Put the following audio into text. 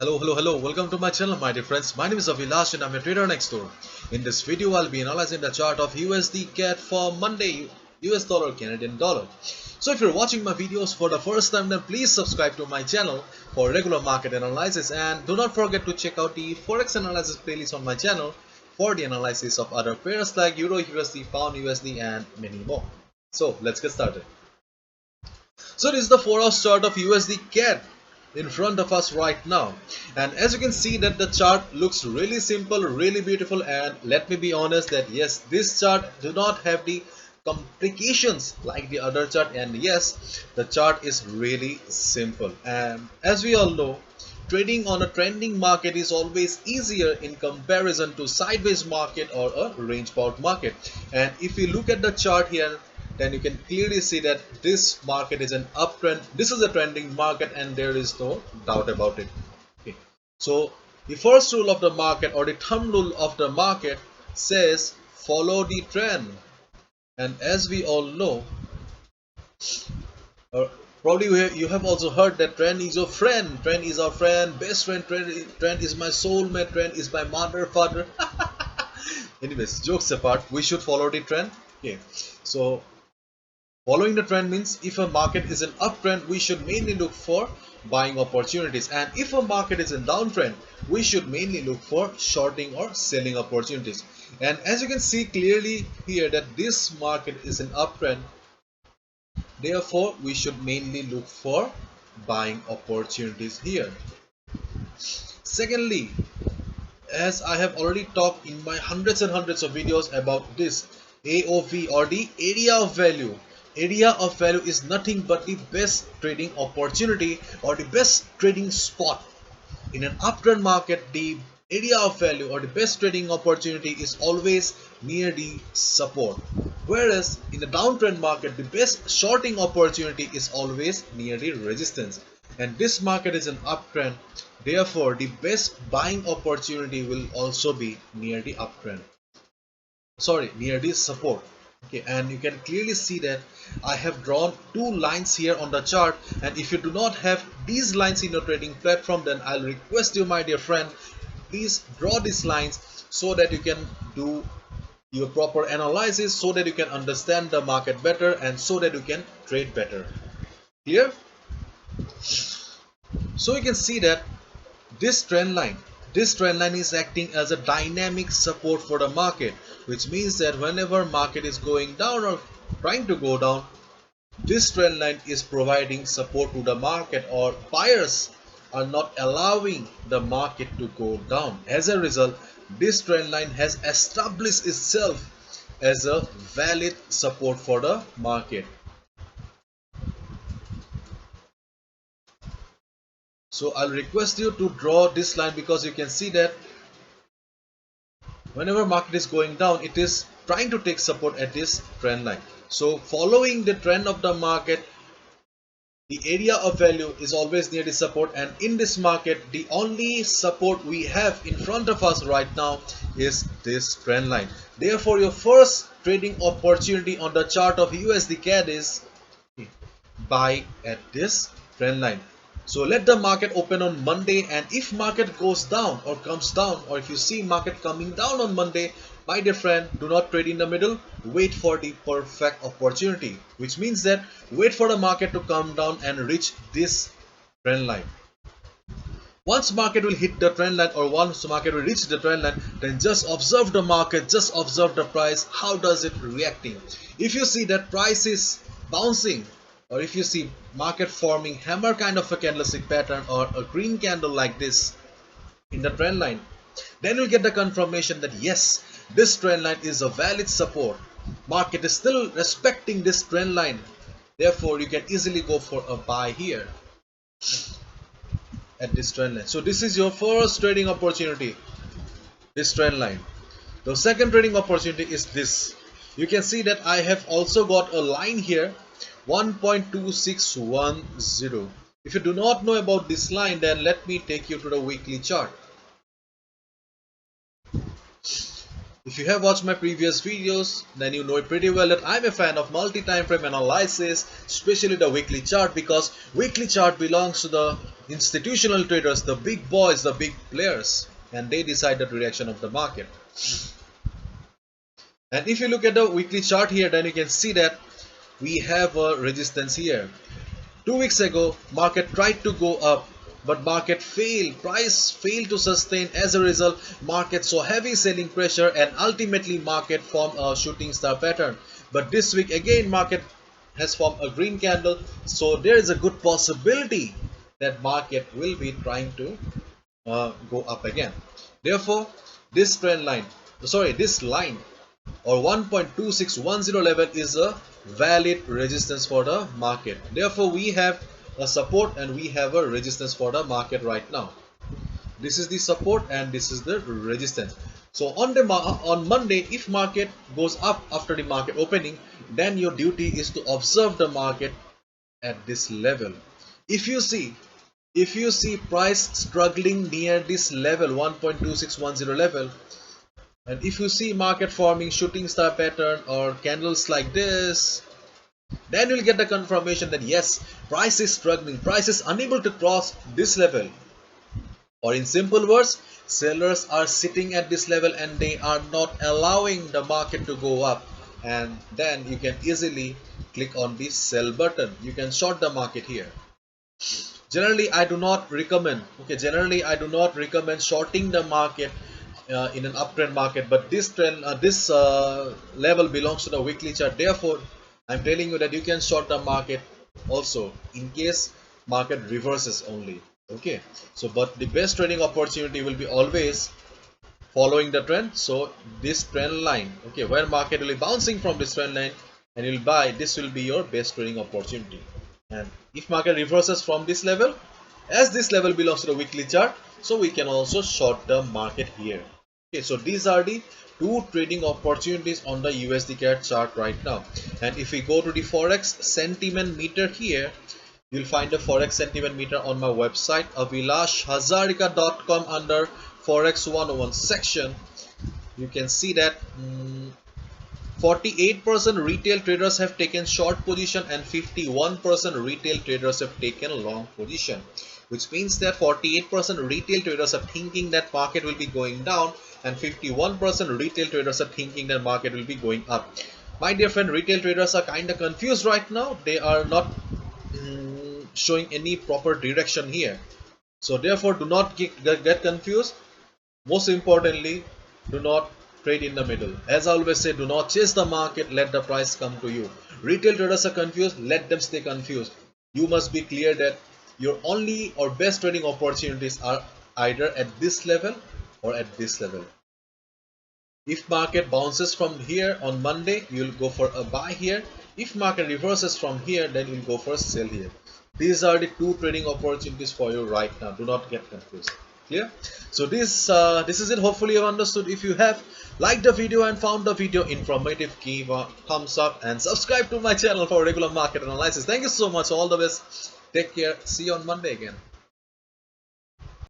Hello. Welcome to my channel, my dear friends. My name is Avilash and I'm a trader next door. In this video, I'll be analyzing the chart of USD CAD for Monday, US dollar, Canadian dollar. So if you're watching my videos for the first time, then please subscribe to my channel for regular market analysis, and do not forget to check out the Forex analysis playlist on my channel for the analysis of other pairs like Euro USD, Pound USD, and many more. So let's get started. So this is the 4 hour chart of USD CAD in front of us right now, and as you can see that the chart looks really simple, really beautiful, and let me be honest that yes, this chart do not have the complications like the other chart, and yes, the chart is really simple. And as we all know, trading on a trending market is always easier in comparison to sideways market or a range bound market. And if you look at the chart here, then you can clearly see that this market is an uptrend. This is a trending market and there is no doubt about it. Okay. So the first rule of the market, or the thumb rule of the market, says follow the trend. And as we all know, or probably you have also heard that trend is your friend, trend is our friend, best friend, trend is my soulmate, trend is my mother, father. Anyways, jokes apart, we should follow the trend. Okay, so following the trend means if a market is an uptrend, we should mainly look for buying opportunities, and if a market is in downtrend, we should mainly look for shorting or selling opportunities. And as you can see clearly here that this market is an uptrend, therefore we should mainly look for buying opportunities here. Secondly, as I have already talked in my hundreds and hundreds of videos about this AOV, or the area of value. Area of value is nothing but the best trading opportunity or the best trading spot. In an uptrend market, the area of value or the best trading opportunity is always near the support, whereas in a downtrend market, the best shorting opportunity is always near the resistance. And this market is an uptrend, therefore the best buying opportunity will also be near the uptrend, sorry, near the support. Okay, and you can clearly see that I have drawn two lines here on the chart, and if you do not have these lines in your trading platform, then I'll request you, my dear friend, please draw these lines so that you can do your proper analysis, so that you can understand the market better, and so that you can trade better. Clear? So you can see that this trend line, is acting as a dynamic support for the market, which means that whenever market is going down or trying to go down, this trend line is providing support to the market, or buyers are not allowing the market to go down. As a result, this trend line has established itself as a valid support for the market. So I'll request you to draw this line, because you can see that whenever market is going down, it is trying to take support at this trend line. So following the trend of the market, the area of value is always near the support, and in this market the only support we have in front of us right now is this trend line. Therefore your first trading opportunity on the chart of USD CAD is buy at this trend line. So let the market open on Monday, and if market goes down or comes down, or if you see market coming down on Monday, my dear friend, do not trade in the middle, wait for the perfect opportunity, which means that wait for the market to come down and reach this trend line. Once market will hit the trend line, or once market will reach the trend line, then just observe the market, just observe the price, how does it reacting. If you see that price is bouncing, or if you see market forming hammer kind of a candlestick pattern or a green candle like this in the trend line, then you'll get the confirmation that yes, this trend line is a valid support. Market is still respecting this trend line, therefore you can easily go for a buy here at this trend line. So this is your first trading opportunity, this trend line. The second trading opportunity is this. You can see that I have also got a line here, 1.2610. If you do not know about this line, then let me take you to the weekly chart. If you have watched my previous videos, then you know it pretty well that I'm a fan of multi-time frame analysis, especially the weekly chart, because weekly chart belongs to the institutional traders, the big boys, the big players, and they decide the direction of the market. And if you look at the weekly chart here, then you can see that we have a resistance here. 2 weeks ago, market tried to go up, but market failed. Price failed to sustain. As a result, market saw heavy selling pressure, and ultimately market formed a shooting star pattern. But this week again, market has formed a green candle, so there is a good possibility that market will be trying to go up again. Therefore, this trend line, this line or 1.2610 level is a valid resistance for the market. Therefore, we have a support and we have a resistance for the market right now. This is the support and this is the resistance. So on Monday, if market goes up after the market opening, then your duty is to observe the market at this level. If you see price struggling near this level, 1.2610 level, and if you see market forming shooting star pattern or candles like this, then you'll get the confirmation that yes, price is struggling, price is unable to cross this level. Or in simple words, sellers are sitting at this level and they are not allowing the market to go up. And then you can easily click on the sell button. You can short the market here. Generally, I do not recommend. Generally I do not recommend shorting the market in an uptrend market, but this level belongs to the weekly chart. Therefore, I'm telling you that you can short the market also in case market reverses only. Okay, so but the best trading opportunity will be always following the trend. So this trend line, okay, where market will be bouncing from this trend line and you'll buy, this will be your best trading opportunity. And if market reverses from this level, as this level belongs to the weekly chart, so we can also short the market here. Okay, so these are the two trading opportunities on the USD CAD chart right now. And if we go to the Forex sentiment meter here, you'll find the Forex sentiment meter on my website avilashhazarika.com under Forex 101 section. You can see that 48% retail traders have taken short position and 51% retail traders have taken long position, which means that 48% retail traders are thinking that market will be going down and 51% retail traders are thinking that market will be going up. My dear friend, retail traders are kind of confused right now. They are not showing any proper direction here. So therefore, do not get confused. Most importantly, do not trade in the middle. As I always say, do not chase the market, let the price come to you. Retail traders are confused, let them stay confused. You must be clear that your only or best trading opportunities are either at this level or at this level. If market bounces from here on Monday, you'll go for a buy here. If market reverses from here, then you'll go for a sell here. These are the two trading opportunities for you right now. Do not get confused. Clear? So this is it. Hopefully you have understood. If you have liked the video and found the video informative, give a thumbs up and subscribe to my channel for regular market analysis. Thank you so much. All the best. Take care. See you on Monday again.